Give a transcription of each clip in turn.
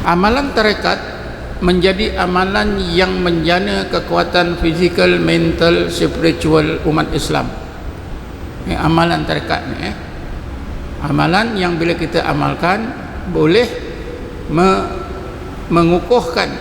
Amalan tarekat menjadi amalan yang menjana kekuatan fizikal, mental, spiritual umat Islam. Ini amalan tarekat ni. Amalan yang bila kita amalkan boleh mengukuhkan,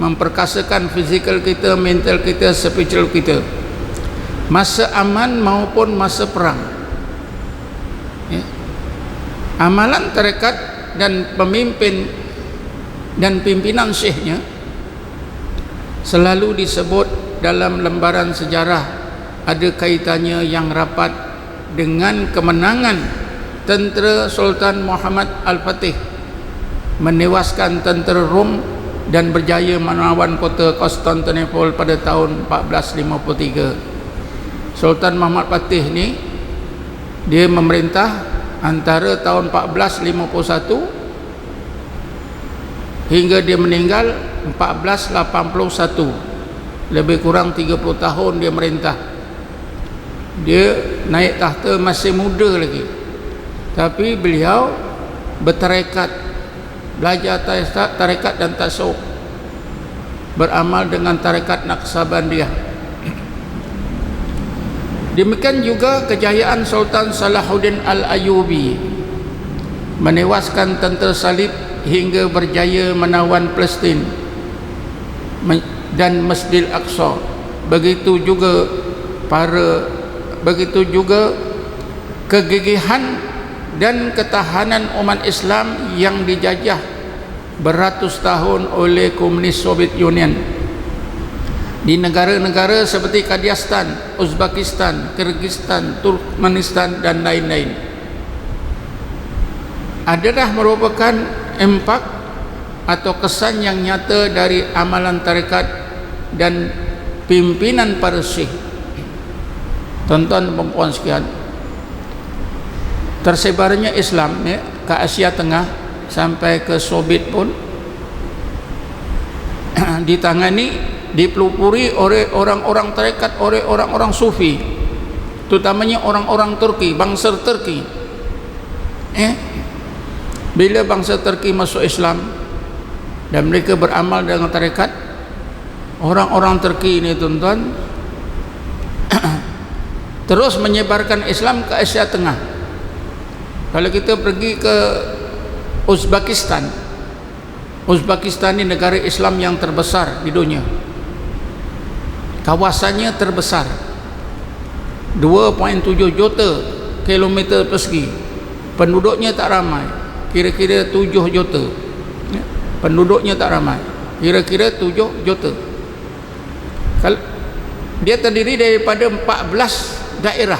memperkasakan fizikal kita, mental kita, spiritual kita, masa aman maupun masa perang. Amalan tarekat dan pemimpin dan pimpinan syekhnya selalu disebut dalam lembaran sejarah ada kaitannya yang rapat dengan kemenangan tentera Sultan Muhammad Al-Fatih menewaskan tentera Rom dan berjaya menawan kota Konstantinopel pada tahun 1453. Sultan Muhammad Fatih ni dia memerintah antara tahun 1451 hingga dia meninggal 1481. Lebih kurang 30 tahun dia merintah. Dia naik tahta masih muda lagi, tapi beliau bertarekat, belajar tarekat dan tasawuf, beramal dengan tarekat Naqsabandiyah. Demikian juga kejayaan Sultan Salahuddin Al-Ayyubi menewaskan tentera salib hingga berjaya menawan Palestin dan Masjidil Aqsa. Begitu juga kegigihan dan ketahanan umat Islam yang dijajah beratus tahun oleh komunis Soviet Union di negara-negara seperti Kyrgyzstan, Uzbekistan, Kyrgyzstan, Turkmenistan dan lain-lain. Adalah merupakan impak atau kesan yang nyata dari amalan tarekat dan pimpinan para syekh. Tuan-tuan dan puan sekalian, tersebarnya Islam ke Asia Tengah sampai ke Soviet pun ditangani, dipelopori oleh orang-orang tarekat, oleh orang-orang sufi, terutamanya orang-orang Turki, bangsa Turki. Bila bangsa Turki masuk Islam dan mereka beramal dengan tarekat, orang-orang Turki ini tuan-tuan terus menyebarkan Islam ke Asia Tengah. Kalau kita pergi ke Uzbekistan, Uzbekistan ini negara Islam yang terbesar di dunia, kawasannya terbesar, 2.7 juta kilometer persegi, penduduknya tak ramai, kira-kira 7 juta. Penduduknya tak ramai, kira-kira 7 juta. Dia terdiri daripada 14 daerah.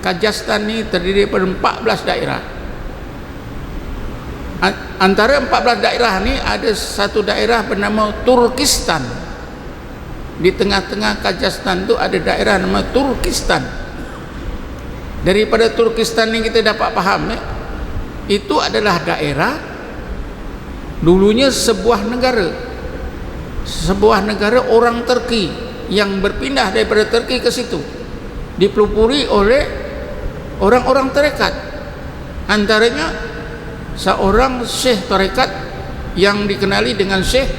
Kyrgyzstan ni terdiri daripada 14 daerah. Antara 14 daerah ni ada satu daerah bernama Turkistan. Di tengah-tengah Kyrgyzstan tu ada daerah nama Turkistan. Daripada Turkistan ni kita dapat faham itu adalah daerah dulunya sebuah negara orang Turki yang berpindah daripada Turki ke situ, dipelopori oleh orang-orang tarekat. Antaranya seorang syekh tarekat yang dikenali dengan Syekh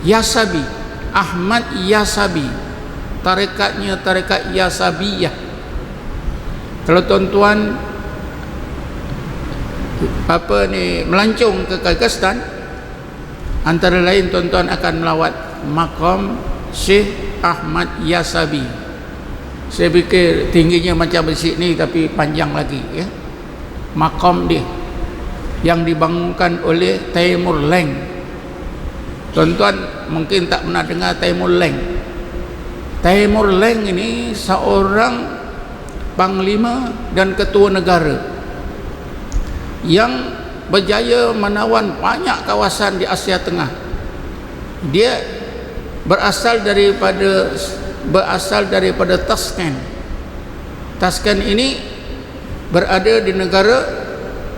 Yasabi, Ahmad Yasabi. Tarekatnya tarekat Yasabiyah. Kalau tuan-tuan melancong ke Kyrgyzstan, antara lain tuan-tuan akan melawat makam Syekh Ahmad Yasabi. Saya fikir tingginya macam masjid ni tapi panjang lagi makam dia yang dibangunkan oleh Timur Leng. Tuan-tuan mungkin tak pernah dengar Timur Leng. Timur Leng ini seorang panglima dan ketua negara yang berjaya menawan banyak kawasan di Asia Tengah. Dia berasal daripada Tashkent. Tashkent ini berada di negara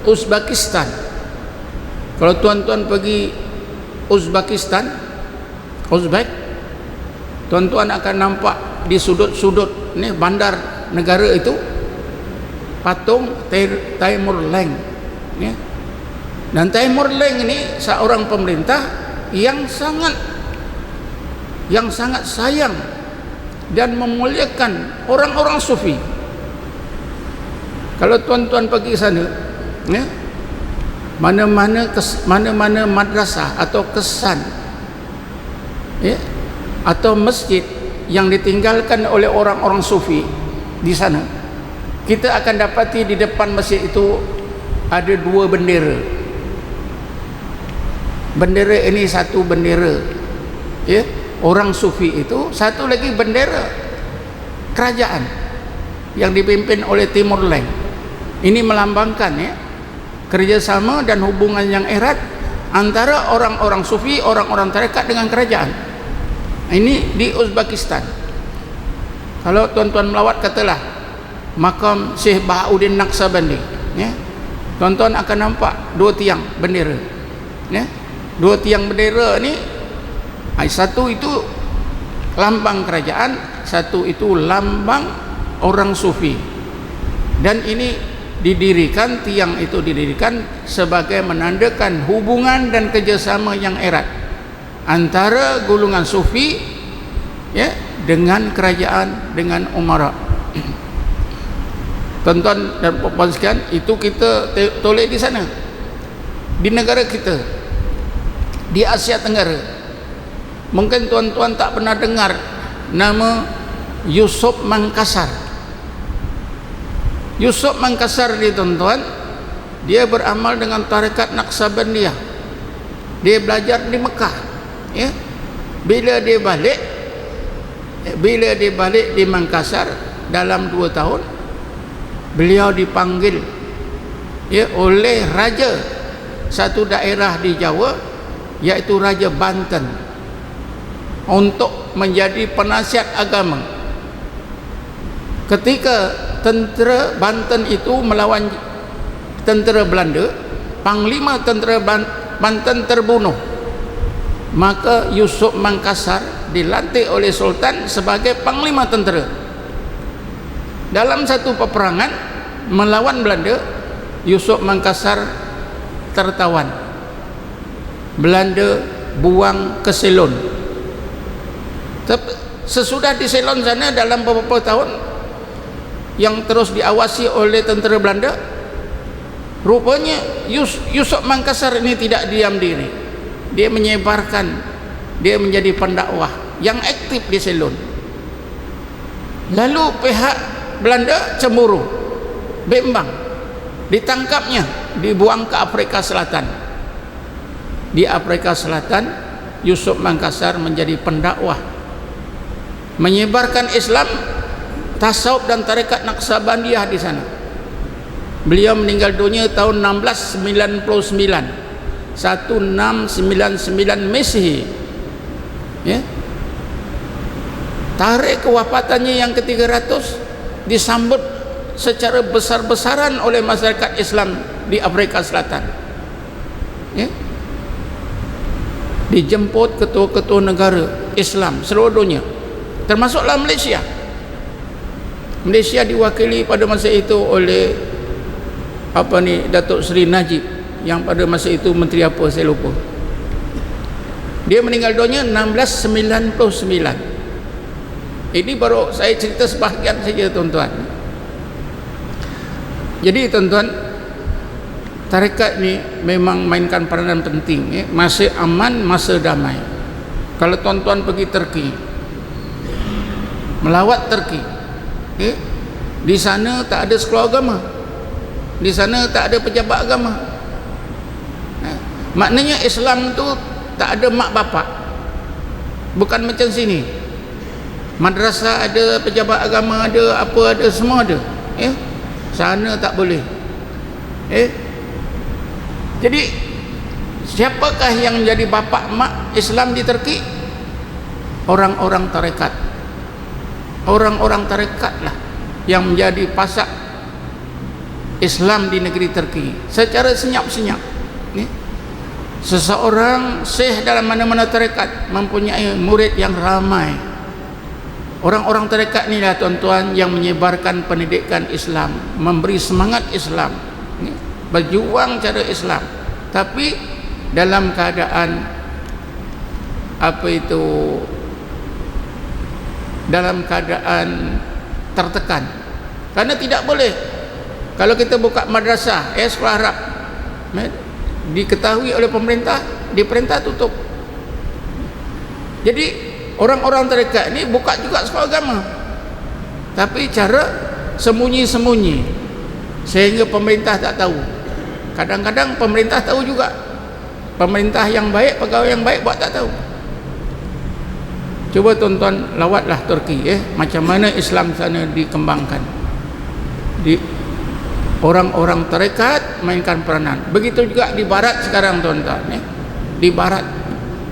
Uzbekistan. Kalau tuan-tuan pergi Uzbekistan, tuan-tuan akan nampak di sudut-sudut ni bandar negara itu patung Timur Leng. Dan Timur Leng ini seorang pemerintah yang sangat sayang dan memuliakan orang-orang sufi. Kalau tuan-tuan pergi sana, ya, mana-mana madrasah atau kesan, ya, atau masjid yang ditinggalkan oleh orang-orang sufi di sana, kita akan dapati di depan masjid itu ada dua bendera. Bendera ini satu bendera, ya, orang sufi itu, satu lagi bendera kerajaan yang dipimpin oleh Timur Leng. Ini melambangkan, ya, kerjasama dan hubungan yang erat antara orang-orang sufi, orang-orang tarekat dengan kerajaan. Ini di Uzbekistan. Kalau tuan-tuan melawat, katalah makam Syekh Bahauddin Naqshbandi, ya, tuan-tuan akan nampak dua tiang bendera, ya. Dua tiang bendera ni, satu itu lambang kerajaan, satu itu lambang orang sufi. Dan ini didirikan, tiang itu didirikan sebagai menandakan hubungan dan kerjasama yang erat antara golongan sufi, ya, dengan kerajaan, dengan umara. Tuan-tuan dan puan-puan sekalian, itu kita tolak di sana, di negara kita, di Asia Tenggara. Mungkin tuan-tuan tak pernah dengar nama Yusuf Mangkasar. Yusuf Mangkasar ni, tuan-tuan, dia beramal dengan tarekat Naqsabandiyah. Dia belajar di Mekah, ya. Bila dia balik di Mangkasar dalam 2 tahun, beliau dipanggil, ya, oleh raja satu daerah di Jawa, yaitu Raja Banten, untuk menjadi penasihat agama. Ketika tentera Banten itu melawan tentera Belanda, panglima tentera Banten terbunuh, maka Yusuf Mangkasar dilantik oleh Sultan sebagai panglima tentera. Dalam satu peperangan melawan Belanda, Yusuf Mangkasar tertawan. Belanda buang ke Ceylon. Sesudah di Ceylon sana dalam beberapa tahun yang terus diawasi oleh tentera Belanda, rupanya Yusuf Mangkasar ini tidak diam diri. Dia menyebarkan, dia menjadi pendakwah yang aktif di Ceylon. Lalu pihak Belanda cemburu, bimbang, ditangkapnya, dibuang ke Afrika Selatan. Di Afrika Selatan, Yusuf Mangkasar menjadi pendakwah, menyebarkan Islam, tasawuf dan tarekat Naqsabandiyah di sana. Beliau meninggal dunia tahun 1699 Masehi, ya. Tarikh kewafatannya yang ke-300 disambut secara besar-besaran oleh masyarakat Islam di Afrika Selatan, ya. Dijemput ketua-ketua negara Islam seluruh dunia, termasuklah Malaysia. Malaysia diwakili pada masa itu oleh Datuk Seri Najib, yang pada masa itu menteri apa saya lupa. Dia meninggal dunia 1699. Ini baru saya cerita sebahagian saja, tuan-tuan. Jadi tuan-tuan, tarekat ni memang mainkan peranan penting, ya. Masa aman, masa damai. Kalau tuan-tuan pergi Turki, melawat Turki, ya, di sana tak ada sekolah agama, di sana tak ada pejabat agama, ya. Maknanya Islam tu tak ada mak bapak, bukan macam sini. Madrasah ada, pejabat agama ada, apa ada, semua ada, ya. Sana tak boleh, ya. Jadi siapakah yang menjadi bapak mak Islam di Turki? Orang-orang tarekat. Orang-orang tarekat lah yang menjadi pasak Islam di negeri Turki secara senyap-senyap, ya. Seseorang syekh dalam mana-mana tarekat mempunyai murid yang ramai. Orang-orang tarekat inilah, tuan-tuan, yang menyebarkan pendidikan Islam, memberi semangat Islam, ya, berjuang cara Islam, tapi dalam keadaan dalam keadaan tertekan. Karena tidak boleh kalau kita buka madrasah, sekolah Arab, diketahui oleh pemerintah, diperintah tutup. Jadi orang-orang tarekat ini buka juga sekolah agama, tapi cara sembunyi-sembunyi sehingga pemerintah tak tahu. Kadang-kadang pemerintah tahu juga, pemerintah yang baik, pegawai yang baik buat tak tahu. Coba tuan-tuan lawatlah Turki, macam mana Islam sana dikembangkan. Orang-orang tarekat mainkan peranan. Begitu juga di barat sekarang tuan-tuan, di barat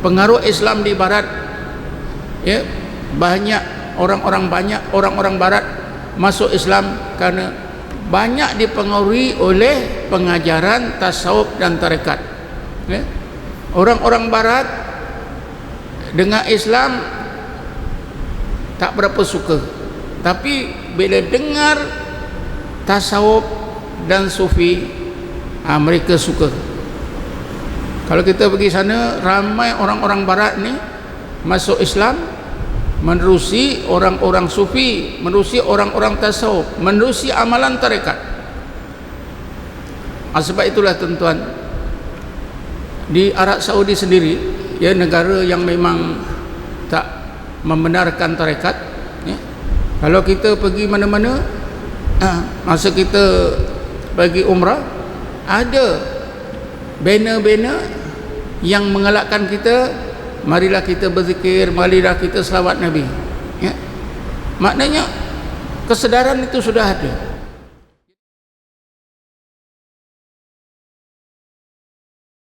pengaruh Islam di barat, banyak orang-orang barat masuk Islam karena banyak dipengaruhi oleh pengajaran tasawuf dan tarekat. Orang-orang barat dengan Islam tak berapa suka, tapi bila dengar tasawuf dan sufi, mereka suka. Kalau kita pergi sana, ramai orang-orang barat ni masuk Islam, menerusi orang-orang sufi, menerusi orang-orang tasawuf, menerusi amalan tarekat. Sebab itulah tuan-tuan, di Arab Saudi sendiri, negara yang memang tak membenarkan tarekat, kalau kita pergi mana-mana, masa kita pergi umrah, ada banner-banner yang mengalakkan kita, marilah kita berzikir, marilah kita selawat Nabi. Maknanya kesedaran itu sudah ada.